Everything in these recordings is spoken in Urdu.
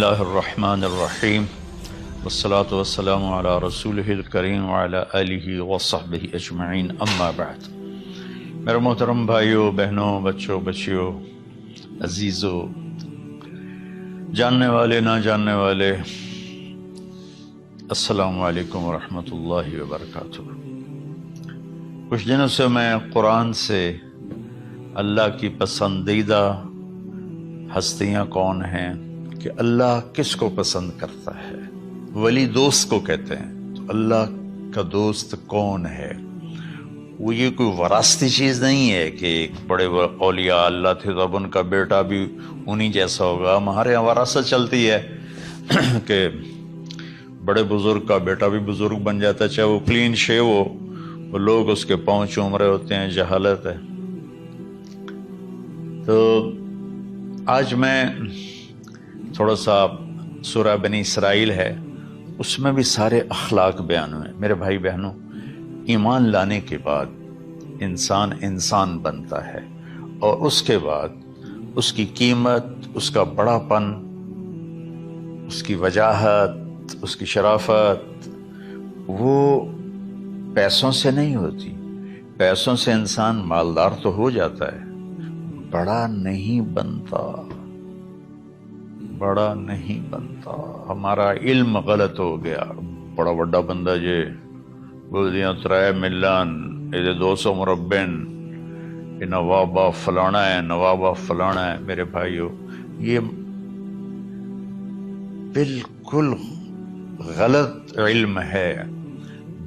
اللہ الرحمن الرحیم والصلاة والسلام علی رسولہ الکریم وعلی آلہ وصحبہ اجمعین، اما بعد۔ میرے محترم بھائیوں، بہنوں، بچوں، بچیوں، عزیزوں، جاننے والے، نہ جاننے والے، السلام علیکم ورحمۃ اللہ وبرکاتہ۔ کچھ دنوں سے میں قرآن سے اللہ کی پسندیدہ ہستیاں کون ہیں، کہ اللہ کس کو پسند کرتا ہے، ولی دوست کو کہتے ہیں۔ تو اللہ کا دوست کون ہے؟ وہ یہ کوئی وراثتی چیز نہیں ہے کہ ایک بڑے اولیاء اللہ تھے تو اب ان کا بیٹا بھی انہی جیسا ہوگا۔ ہمارے یہاں وراثت چلتی ہے کہ بڑے بزرگ کا بیٹا بھی بزرگ بن جاتا ہے، چاہے وہ کلین شیو ہو، وہ لوگ اس کے پاؤں چوم رہے ہوتے ہیں، جہالت ہے۔ تو آج میں تھوڑا سا سورہ بنی اسرائیل ہے، اس میں بھی سارے اخلاق بیان ہوئے۔ میرے بھائی بہنوں، ایمان لانے کے بعد انسان بنتا ہے، اور اس کے بعد اس کی قیمت، اس کا بڑا پن، اس کی وجاہت، اس کی شرافت وہ پیسوں سے نہیں ہوتی۔ پیسوں سے انسان مالدار تو ہو جاتا ہے، بڑا نہیں بنتا، بڑا نہیں بنتا۔ ہمارا علم غلط ہو گیا۔ بڑا بڑا بندہ جے بول دیا 3 ملن، یہ 200 مربن، یہ نوابہ فلانا ہے، نوابہ فلانا ہے۔ میرے بھائیو، یہ بالکل غلط علم ہے۔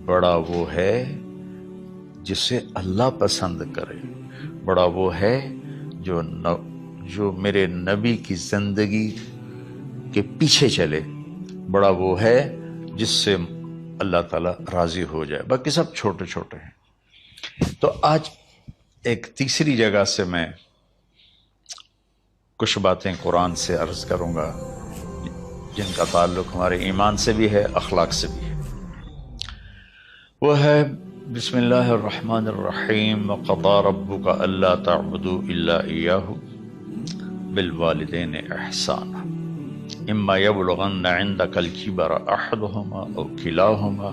بڑا وہ ہے جسے اللہ پسند کرے، بڑا وہ ہے جو میرے نبی کی زندگی کے پیچھے چلے، بڑا وہ ہے جس سے اللہ تعالیٰ راضی ہو جائے، باقی سب چھوٹے چھوٹے ہیں۔ تو آج ایک تیسری جگہ سے میں کچھ باتیں قرآن سے عرض کروں گا جن کا تعلق ہمارے ایمان سے بھی ہے، اخلاق سے بھی ہے۔ وہ ہے بسم اللہ الرحمن الرحیم، وَقَضَىٰ رَبُّكَ أَلَّا تَعْبُدُوا إِلَّا إِيَّاهُ بِالْوَالِدَيْنِ إِحْسَانًا إِمَّا يَبْلُغَنَّ عِندَكَ الْكِبَرَ أَحَدُهُمَا أَوْ كِلَاهُمَا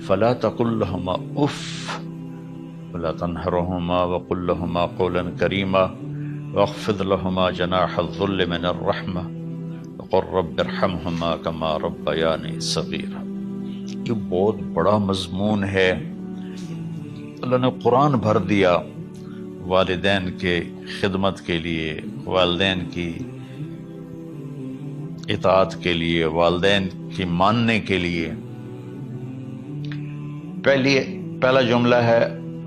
فَلَا تَقُل لَّهُمَا أُفٍّ وَلَا تَنْهَرْهُمَا وَقُل لَّهُمَا قَوْلًا كَرِيمًا وَاخْفِضْ لَهُمَا جَنَاحَ الذُّلِّ مِنَ الرَّحْمَةِ وَقُل رَّبِّ ارْحَمْهُمَا كَمَا رَبَّيَانِي صَغِيرًا۔ یہ بہت بڑا مضمون ہے۔ اللہ نے قرآن بھر دیا والدین کے خدمت کے لیے، والدین کی اطاعت کے لیے، والدین کی ماننے کے لیے۔ پہلا جملہ ہے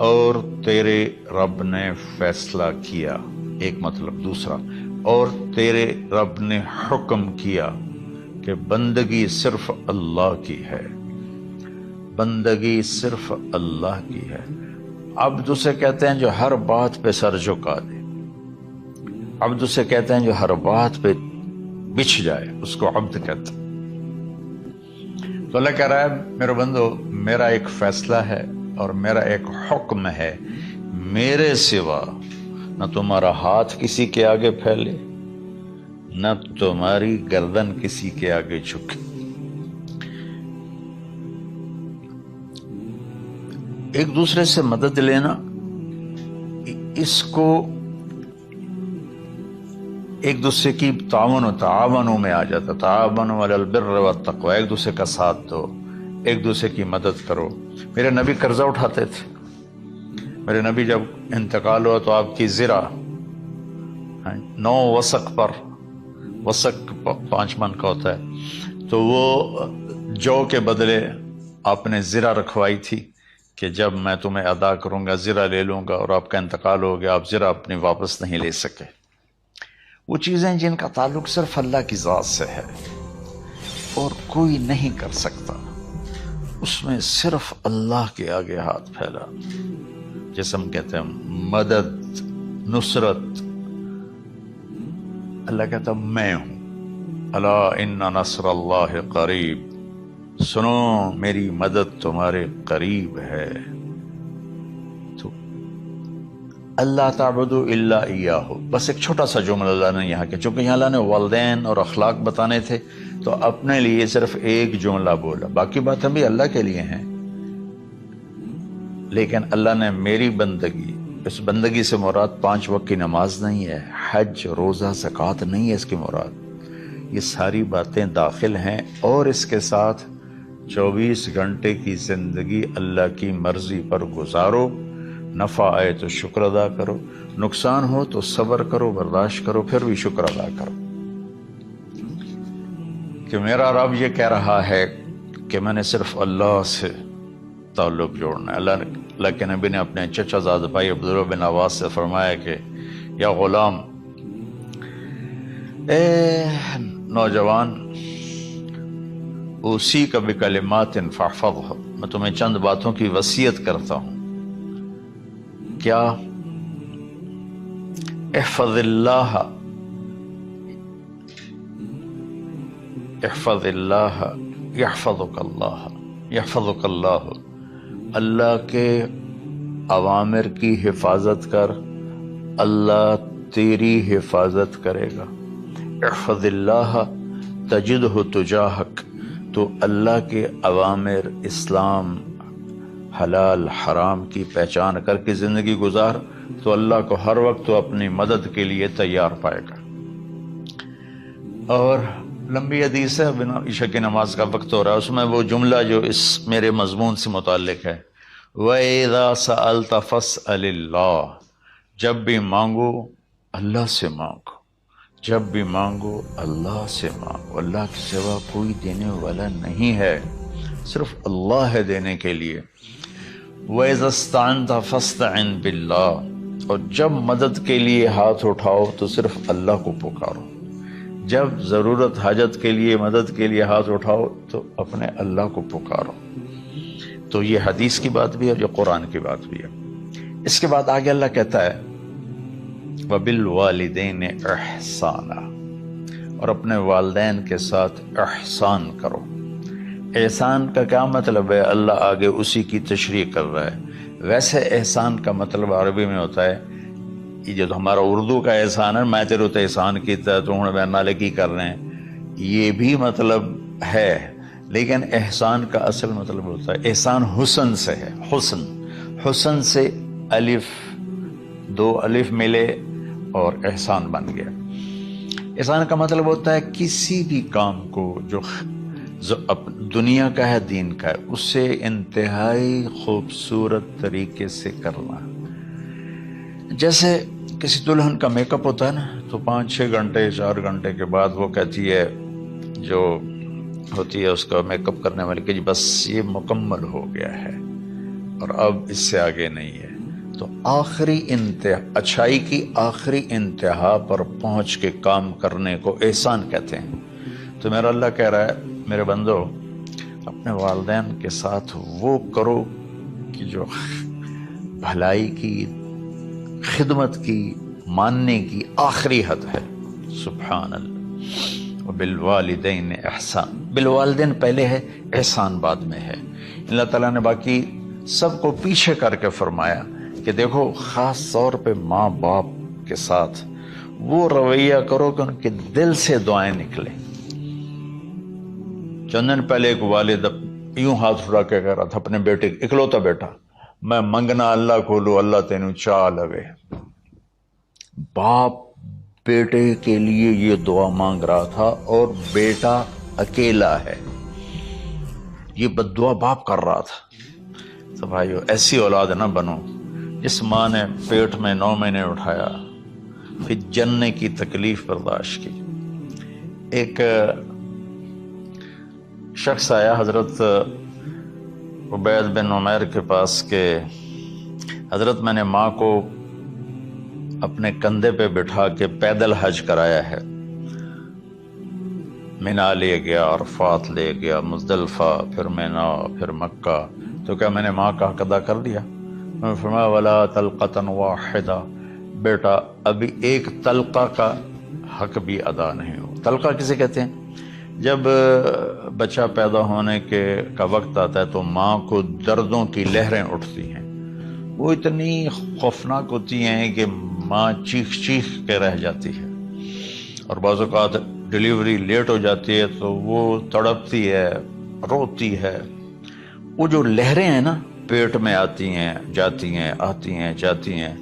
اور تیرے رب نے فیصلہ کیا، ایک مطلب۔ دوسرا، اور تیرے رب نے حکم کیا کہ بندگی صرف اللہ کی ہے، بندگی صرف اللہ کی ہے۔ عبد اسے کہتے ہیں جو ہر بات پہ سر جھکا دے، عبد اسے کہتے ہیں جو ہر بات پہ بچھ جائے، اس کو عبد کہتے ہیں۔ تو اللہ کہہ رہا ہے میرے بندو، میرا ایک فیصلہ ہے اور میرا ایک حکم ہے، میرے سوا نہ تمہارا ہاتھ کسی کے آگے پھیلے، نہ تمہاری گردن کسی کے آگے جھکے۔ ایک دوسرے سے مدد لینا، اس کو ایک دوسرے کی تعاونوں میں آ جاتا۔ تعاونوا علی البر والتقوی، ایک دوسرے کا ساتھ دو، ایک دوسرے کی مدد کرو۔ میرے نبی قرضہ اٹھاتے تھے۔ میرے نبی جب انتقال ہوا تو آپ کی زرہ 9 وسق پر، وسق 5 من کا ہوتا ہے، تو وہ جو کے بدلے آپ نے زرہ رکھوائی تھی کہ جب میں تمہیں ادا کروں گا زرہ لے لوں گا، اور آپ کا انتقال ہو گیا، آپ زرہ اپنی واپس نہیں لے سکے۔ وہ چیزیں جن کا تعلق صرف اللہ کی ذات سے ہے اور کوئی نہیں کر سکتا، اس میں صرف اللہ کے آگے ہاتھ پھیلا، جیسے ہم کہتے ہیں مدد، نصرت۔ اللہ کہتا میں ہوں، الا ان نصر اللہ قریب، سنو میری مدد تمہارے قریب ہے۔ تو اللہ تعبدوا الا ایاہ، بس ایک چھوٹا سا جملہ اللہ نے یہاں کے، چونکہ یہاں اللہ نے والدین اور اخلاق بتانے تھے تو اپنے لیے صرف ایک جملہ بولا، باقی باتیں بھی اللہ کے لیے ہیں، لیکن اللہ نے میری بندگی، اس بندگی سے مراد 5 وقت کی نماز نہیں ہے، حج، روزہ، زکوٰۃ نہیں ہے اس کی مراد، یہ ساری باتیں داخل ہیں، اور اس کے ساتھ 24 گھنٹے کی زندگی اللہ کی مرضی پر گزارو، نفع آئے تو شکر ادا کرو، نقصان ہو تو صبر کرو، برداشت کرو، پھر بھی شکر ادا کرو، کہ میرا رب یہ کہہ رہا ہے کہ میں نے صرف اللہ سے تعلق جوڑنا ہے۔ اللہ کے نبی نے اپنے چچا زاد بھائی عبداللہ بن عباس سے فرمایا کہ یا غلام، اے نوجوان، اوصیک بکلمات فاحفظھا، میں تمہیں چند باتوں کی وصیت کرتا ہوں، کیا؟ احفظ اللہ، احفظ اللہ یحفظک اللہ، یحفظک اللہ، اللہ کے اوامر کی حفاظت کر، اللہ تیری حفاظت کرے گا۔ احفظ اللہ تجدہ تجاہک، تو اللہ کے اوامر، اسلام، حلال حرام کی پہچان کر کے زندگی گزار تو اللہ کو ہر وقت تو اپنی مدد کے لیے تیار پائے گا۔ اور لمبی حدیث ہے، بنا عشاء کی نماز کا وقت ہو رہا ہے، اس میں وہ جملہ جو اس میرے مضمون سے متعلق ہے، وَإِذَا سَأَلْتَ فَاسْأَلِ اللَّهِ، جب بھی مانگو اللہ سے مانگو، جب بھی مانگو اللہ سے مانگو، اللہ کے سوا کوئی دینے والا نہیں ہے، صرف اللہ ہے دینے کے لیے۔ وَإِذَا اسْتَعَنْتَ فَاسْتَعِنْ بِاللَّهِ، اور جب مدد کے لیے ہاتھ اٹھاؤ تو صرف اللہ کو پکارو، جب ضرورت حاجت کے لیے، مدد کے لیے ہاتھ اٹھاؤ تو اپنے اللہ کو پکارو۔ تو یہ حدیث کی بات بھی ہے، جو قرآن کی بات بھی ہے۔ اس کے بعد آگے اللہ کہتا ہے وَبِالْوَالِدَيْنِ إِحْسَانًا، اور اپنے والدین کے ساتھ احسان کرو۔ احسان کا کیا مطلب ہے؟ اللہ آگے اسی کی تشریح کر رہا ہے۔ ویسے احسان کا مطلب عربی میں ہوتا ہے، یہ جو ہمارا اردو کا احسان ہے، میں تیرے تو احسان کیتا تو ہوں میں نالے کی کر رہے ہیں، یہ بھی مطلب ہے، لیکن احسان کا اصل مطلب ہوتا ہے، احسان حسن سے ہے، حسن، حسن سے الف، 2 الف ملے اور احسان بن گیا۔ احسان کا مطلب ہوتا ہے کسی بھی کام کو جو دنیا کا ہے، دین کا ہے، اس سے انتہائی خوبصورت طریقے سے کرنا۔ جیسے کسی دلہن کا میک اپ ہوتا ہے نا، تو 5-6 گھنٹے 4 گھنٹے کے بعد وہ کہتی ہے، جو ہوتی ہے اس کا میک اپ کرنے والی، کہ جی بس یہ مکمل ہو گیا ہے اور اب اس سے آگے نہیں ہے۔ تو آخری اچھائی کی آخری انتہا پر پہنچ کے کام کرنے کو احسان کہتے ہیں۔ تو میرا اللہ کہہ رہا ہے، میرے بندو، اپنے والدین کے ساتھ وہ کرو کہ جو بھلائی کی، خدمت کی، ماننے کی آخری حد ہے۔ سبحان اللہ۔ وبالوالدین احسان، بالوالدین پہلے ہے، احسان بعد میں ہے۔ اللہ تعالیٰ نے باقی سب کو پیچھے کر کے فرمایا کہ دیکھو، خاص طور پہ ماں باپ کے ساتھ وہ رویہ کرو کہ ان کے دل سے دعائیں نکلیں۔ چند دن پہلے ایک والد یوں ہاتھ اٹھا کے کہہ رہا تھا اپنے بیٹے، اکلوتا بیٹا، میں منگنا اللہ کو لو، اللہ تینوں چاہ لوے۔ باپ بیٹے کے لیے یہ دعا مانگ رہا تھا، اور بیٹا اکیلا ہے، یہ بد دعا باپ کر رہا تھا۔ تو بھائیو، ایسی اولاد نہ بنو جس ماں نے پیٹ میں 9 مہینے اٹھایا، پھر جننے کی تکلیف برداشت کی۔ ایک شخص آیا حضرت عبید بن عمیر کے پاس کہ حضرت، میں نے ماں کو اپنے کندھے پہ بٹھا کے پیدل حج کرایا ہے، مینا لے گیا، عرفات لے گیا، مزدلفہ، پھر مینا، پھر مکہ، تو کیا میں نے ماں کا حق ادا کر دیا؟ میں نے فرمایا ولا تلقۃ واحدہ، بیٹا ابھی ایک تلقہ کا حق بھی ادا نہیں ہو۔ تلقہ کسے کہتے ہیں؟ جب بچہ پیدا ہونے کا وقت آتا ہے تو ماں کو دردوں کی لہریں اٹھتی ہیں، وہ اتنی خوفناک ہوتی ہیں کہ ماں چیخ چیخ کے رہ جاتی ہے، اور بعض اوقات ڈیلیوری لیٹ ہو جاتی ہے تو وہ تڑپتی ہے، روتی ہے۔ وہ جو لہریں ہیں نا پیٹ میں آتی ہیں جاتی ہیں، آتی ہیں جاتی ہیں،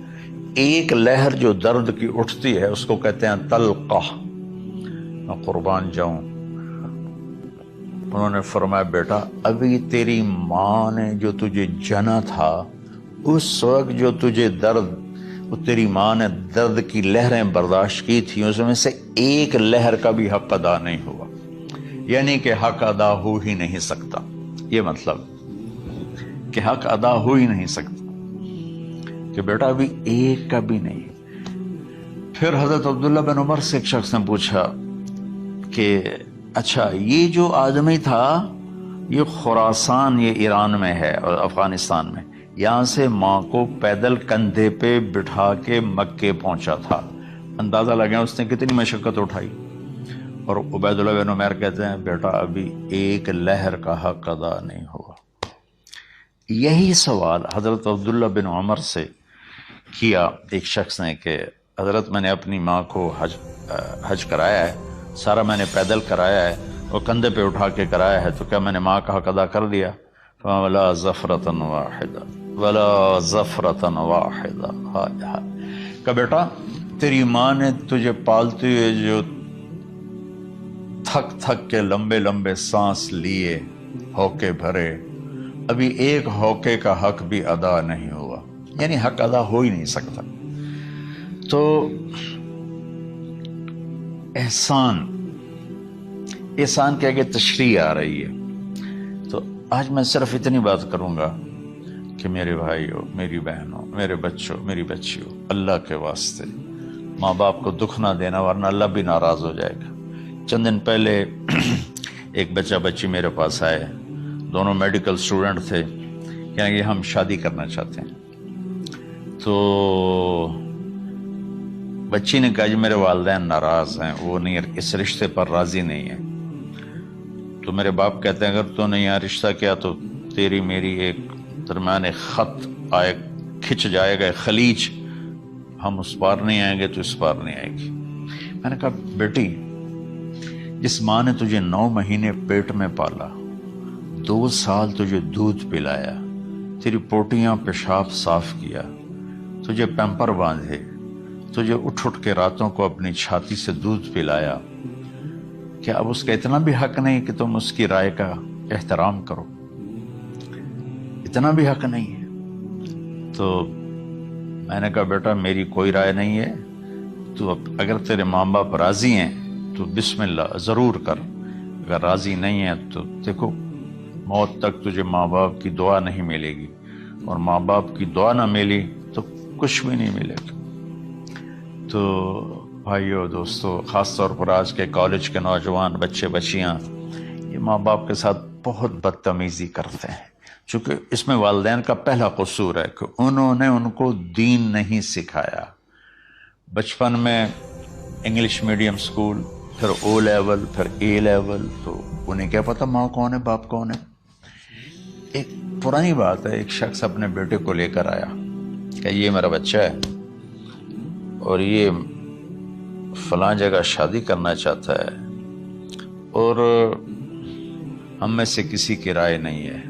ایک لہر جو درد کی اٹھتی ہے اس کو کہتے ہیں طلقہ۔ میں قربان جاؤں، انہوں نے فرمایا بیٹا ابھی تیری ماں نے جو تجھے جنا تھا اس وقت جو تجھے درد، وہ تیری ماں نے درد کی لہریں برداشت کی تھی، اس میں سے ایک لہر کا بھی حق ادا نہیں ہوا، یعنی کہ حق ادا ہو ہی نہیں سکتا۔ یہ مطلب کہ حق ادا ہو ہی نہیں سکتا، کہ بیٹا ابھی ایک کا بھی نہیں۔ پھر حضرت عبداللہ بن عمر سے ایک شخص نے پوچھا کہ اچھا یہ جو آدمی تھا یہ خراسان، یہ ایران میں ہے اور افغانستان میں، یہاں سے ماں کو پیدل کندھے پہ بٹھا کے مکے پہنچا تھا، اندازہ لگا اس نے کتنی مشقت اٹھائی۔ اور عبید اللہ بن عمر کہتے ہیں بیٹا ابھی ایک لہر کا حق ادا نہیں ہوا۔ یہی سوال حضرت عبداللہ بن عمر سے کیا ایک شخص نے کہ حضرت میں نے اپنی ماں کو حج کرایا ہے، سارا میں نے پیدل کرایا ہے اور کندھے پہ اٹھا کے کرایا ہے، تو کیا میں نے ماں کا حق ادا کر دیا؟ وَلَا زَفْرَةً وَاحِدًا وَلَا زَفْرَةً وَاحِدًا۔ کہ بیٹا تیری ماں نے تجھے پالتے ہوئے جو تھک تھک کے لمبے لمبے سانس لیے، ہوکے بھرے، ابھی ایک ہوکے کا حق بھی ادا نہیں ہوا، یعنی حق ادا ہو ہی نہیں سکتا۔ تو احسان کے آگے تشریح آ رہی ہے۔ تو آج میں صرف اتنی بات کروں گا کہ میرے بھائیوں، میری بہنوں، میرے بچوں، میری بچیوں، اللہ کے واسطے ماں باپ کو دکھ نہ دینا ورنہ اللہ بھی ناراض ہو جائے گا۔ چند دن پہلے ایک بچہ بچی میرے پاس آئے، دونوں میڈیکل سٹوڈنٹ تھے، کہ ہم شادی کرنا چاہتے ہیں۔ تو بچی نے کہا جی میرے والدین ناراض ہیں، وہ نہیں، اس رشتے پر راضی نہیں ہیں۔ تو میرے باپ کہتے ہیں اگر تو نے یہاں رشتہ کیا تو تیری میری ایک درمیان خط آئے، کھچ جائے گا خلیج، ہم اس پار نہیں آئیں گے تو اس پار نہیں آئے گی۔ میں نے کہا بیٹی جس ماں نے تجھے 9 مہینے پیٹ میں پالا، 2 سال تجھے دودھ پلایا، تیری پوٹیاں پیشاب صاف کیا، تجھے پیمپر باندھے، تجھے اٹھ اٹھ کے راتوں کو اپنی چھاتی سے دودھ پلایا، کیا اب اس کا اتنا بھی حق نہیں کہ تم اس کی رائے کا احترام کرو؟ اتنا بھی حق نہیں ہے؟ تو میں نے کہا بیٹا میری کوئی رائے نہیں ہے، تو اگر تیرے ماں باپ راضی ہیں تو بسم اللہ ضرور کر، اگر راضی نہیں ہے تو دیکھو موت تک تجھے ماں باپ کی دعا نہیں ملے گی، اور ماں باپ کی دعا نہ ملی تو کچھ بھی نہیں ملے گا۔ تو بھائیو دوستو، خاص طور پر آج کے کالج کے نوجوان بچے بچیاں یہ ماں باپ کے ساتھ بہت بدتمیزی کرتے ہیں، چونکہ اس میں والدین کا پہلا قصور ہے کہ انہوں نے ان کو دین نہیں سکھایا۔ بچپن میں انگلش میڈیم سکول، پھر او لیول، پھر اے لیول، تو انہیں کیا پتہ ماں کون ہے باپ کون ہے۔ ایک پرانی بات ہے، ایک شخص اپنے بیٹے کو لے کر آیا کہ یہ میرا بچہ ہے اور یہ فلاں جگہ شادی کرنا چاہتا ہے، اور ہم میں سے کسی کی رائے نہیں ہے،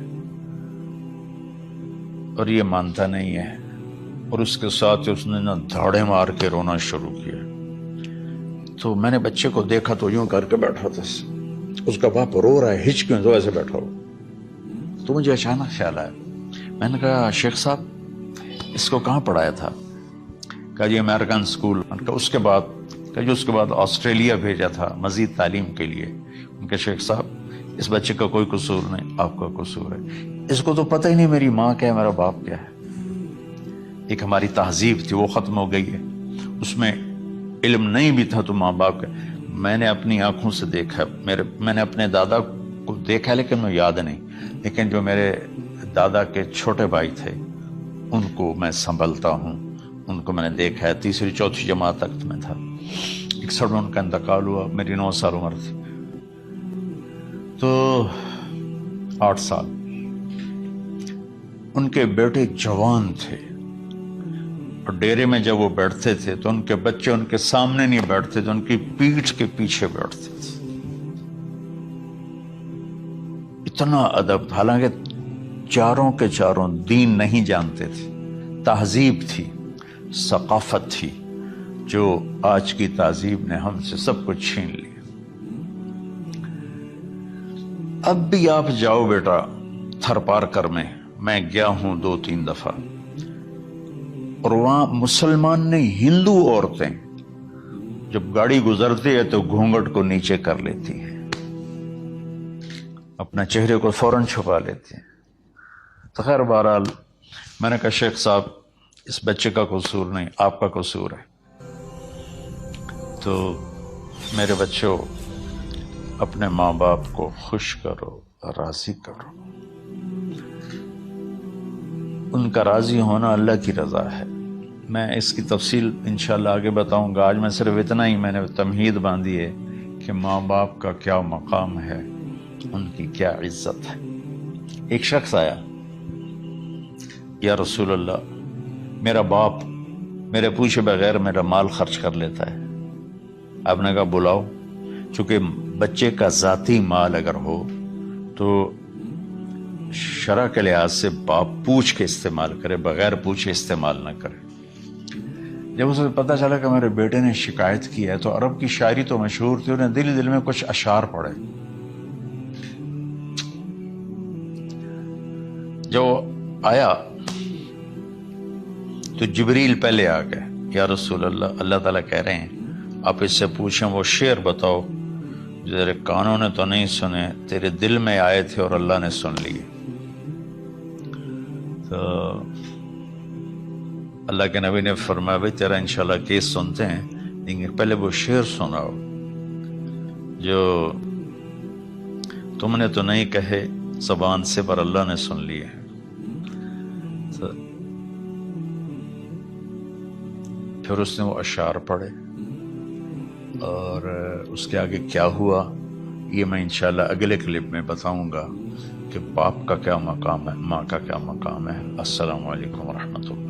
اور یہ مانتا نہیں ہے، اور اس کے ساتھ اس نے نا دھاڑے مار کے رونا شروع کیا۔ تو میں نے بچے کو دیکھا تو یوں کر کے بیٹھا تھا، اس کا باپ رو رہا ہے، ہچ کیوں تو ایسے بیٹھا ہو۔ تو مجھے اچانک خیال آیا، میں نے کہا شیخ صاحب اس کو کہاں پڑھایا تھا؟ کہا جی امریکن سکول۔ اس کے بعد آسٹریلیا بھیجا تھا مزید تعلیم کے لیے۔ ان کے شیخ صاحب اس بچے کا کوئی قصور نہیں، آپ کا قصور ہے، اس کو تو پتہ ہی نہیں میری ماں کیا ہے میرا باپ کیا ہے۔ ایک ہماری تہذیب تھی وہ ختم ہو گئی ہے، اس میں علم نہیں بھی تھا تو ماں باپ کا۔ میں نے اپنی آنکھوں سے دیکھا، میں نے اپنے دادا کو دیکھا لیکن مجھے یاد نہیں، لیکن جو میرے دادا کے چھوٹے بھائی تھے ان کو میں سنبھلتا ہوں، ان کو میں نے دیکھا ہے، 3ری 4تھی جماعت تک میں تھا، 61 میں ان کا انتقال ہوا، میری 9 سال عمر تھی، تو 8 سال۔ ان کے بیٹے جوان تھے، اور ڈیرے میں جب وہ بیٹھتے تھے تو ان کے بچے ان کے سامنے نہیں بیٹھتے تھے، ان کی پیٹھ کے پیچھے بیٹھتے تھے. اتنا ادب، حالانکہ چاروں کے چاروں دین نہیں جانتے تھے، تہذیب تھی، ثقافت تھی، جو آج کی تہذیب نے ہم سے سب کچھ چھین لیا. اب بھی آپ جاؤ بیٹا تھر پارکر میں گیا ہوں 2-3 دفعہ، اور وہاں مسلمان نہیں، ہندو عورتیں جب گاڑی گزرتی ہے تو گھونگھٹ کو نیچے کر لیتی ہیں، اپنا چہرے کو فوراً چھپا لیتی ہیں. تو خیر بہرحال میں نے کہا شیخ صاحب اس بچے کا قصور نہیں، آپ کا قصور ہے. تو میرے بچوں، اپنے ماں باپ کو خوش کرو، راضی کرو. ان کا راضی ہونا اللہ کی رضا ہے. میں اس کی تفصیل انشاءاللہ آگے بتاؤں گا. آج میں صرف اتنا ہی میں نے تمہید باندھی ہے کہ ماں باپ کا کیا مقام ہے، ان کی کیا عزت ہے. ایک شخص آیا، یا رسول اللہ میرا باپ میرے پوچھے بغیر میرا مال خرچ کر لیتا ہے. آپ نے کہا بلاؤ. چونکہ بچے کا ذاتی مال اگر ہو تو شرع کے لحاظ سے باپ پوچھ کے استعمال کرے، بغیر پوچھے استعمال نہ کرے. جب اسے پتہ چلا کہ میرے بیٹے نے شکایت کی ہے، تو عرب کی شاعری تو مشہور تھی، انہیں دل میں کچھ اشعار پڑے. جو آیا تو جبریل پہلے آ گئے، یا رسول اللہ اللہ تعالیٰ کہہ رہے ہیں آپ اس سے پوچھیں وہ شعر بتاؤ جو تیرے کانوں نے تو نہیں سنے، تیرے دل میں آئے تھے اور اللہ نے سن لیے. تو اللہ کے نبی نے فرمایا بھائی تیرا انشاءاللہ کیس سنتے ہیں، لیکن پہلے وہ شعر سناؤ جو تم نے تو نہیں کہے زبان سے پر اللہ نے سن لیے. تو پھر اس نے وہ اشعار پڑھے، اور اس کے آگے کیا ہوا یہ میں انشاءاللہ اگلے کلپ میں بتاؤں گا کہ باپ کا کیا مقام ہے، ماں کا کیا مقام ہے. السلام علیکم ورحمۃ اللہ.